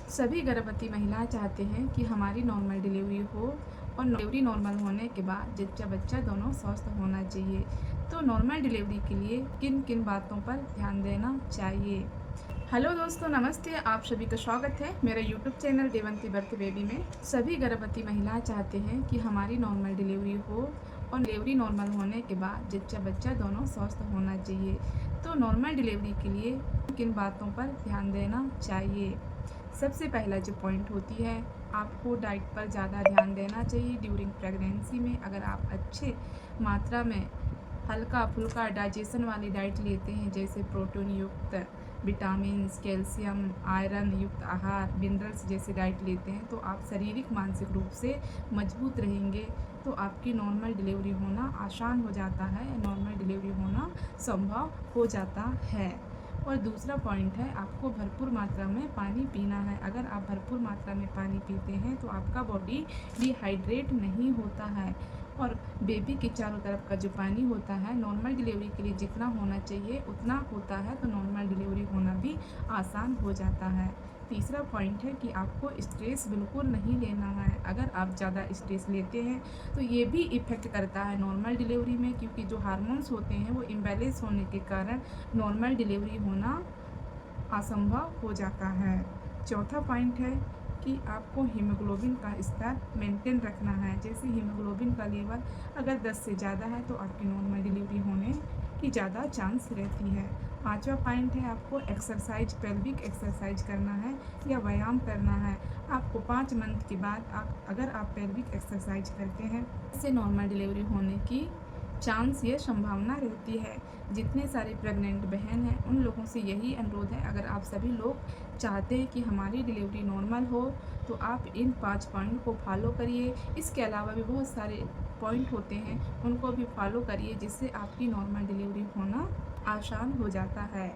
सभी गर्भवती महिलाएं चाहते हैं कि हमारी नॉर्मल डिलीवरी हो और डिलीवरी नॉर्मल होने के बाद जच्चा बच्चा दोनों स्वस्थ होना चाहिए। तो नॉर्मल डिलीवरी के लिए किन किन बातों पर ध्यान देना चाहिए। हेलो दोस्तों, नमस्ते। आप सभी का स्वागत है मेरे YouTube channel Devanti birth baby में। सभी गर्भवती महिलाएं चाहते हैं कि हमारी नॉर्मल डिलीवरी हो और डिलीवरी नॉर्मल होने के बाद जच्चा बच्चा दोनों स्वस्थ होना चाहिए। तो नॉर्मल डिलीवरी के लिए किन बातों पर ध्यान देना चाहिए। सबसे पहला जो पॉइंट होती है, आपको डाइट पर ज़्यादा ध्यान देना चाहिए ड्यूरिंग प्रेगनेंसी में। अगर आप अच्छे मात्रा में हल्का फुल्का डाइजेशन वाली डाइट लेते हैं, जैसे प्रोटीन युक्त, विटामिन्स, कैल्शियम, आयरन युक्त आहार, मिनरल्स जैसे डाइट लेते हैं, तो आप शारीरिक मानसिक रूप से मजबूत रहेंगे। तो आपकी नॉर्मल डिलीवरी होना आसान हो जाता है, नॉर्मल डिलीवरी होना संभव हो जाता है। और दूसरा पॉइंट है, आपको भरपूर मात्रा में पानी पीना है। अगर आप भरपूर मात्रा में पानी पीते हैं तो आपका बॉडी डिहाइड्रेट नहीं होता है। और बेबी के चारों तरफ का जो पानी होता है, नॉर्मल डिलीवरी के लिए जितना होना चाहिए उतना होता है, तो नॉर्मल डिलीवरी होना भी आसान हो जाता है। तीसरा पॉइंट है कि आपको स्ट्रेस बिल्कुल नहीं लेना है। अगर आप ज़्यादा स्ट्रेस लेते हैं तो ये भी इफ़ेक्ट करता है नॉर्मल डिलीवरी में, क्योंकि जो हार्मोन्स होते हैं वो इम्बैलेंस होने के कारण नॉर्मल डिलीवरी होना असंभव हो जाता है। चौथा पॉइंट है कि आपको हीमोग्लोबिन का स्तर मेंटेन रखना है। जैसे हीमोग्लोबिन का लेवल अगर 10 से ज़्यादा है तो आपकी नॉर्मल डिलीवरी होने की ज़्यादा चांस रहती है। पांचवा पॉइंट है, आपको एक्सरसाइज, पेल्विक एक्सरसाइज करना है या व्यायाम करना है। आपको 5 मंथ के बाद अगर आप पेल्विक एक्सरसाइज करते हैं, इससे नॉर्मल डिलीवरी होने की चांस, ये संभावना रहती है। जितने सारे प्रेग्नेंट बहन हैं उन लोगों से यही अनुरोध है, अगर आप सभी लोग चाहते हैं कि हमारी डिलीवरी नॉर्मल हो तो आप इन 5 पॉइंट को फॉलो करिए। इसके अलावा भी बहुत सारे पॉइंट होते हैं, उनको भी फॉलो करिए, जिससे आपकी नॉर्मल डिलीवरी होना आसान हो जाता है।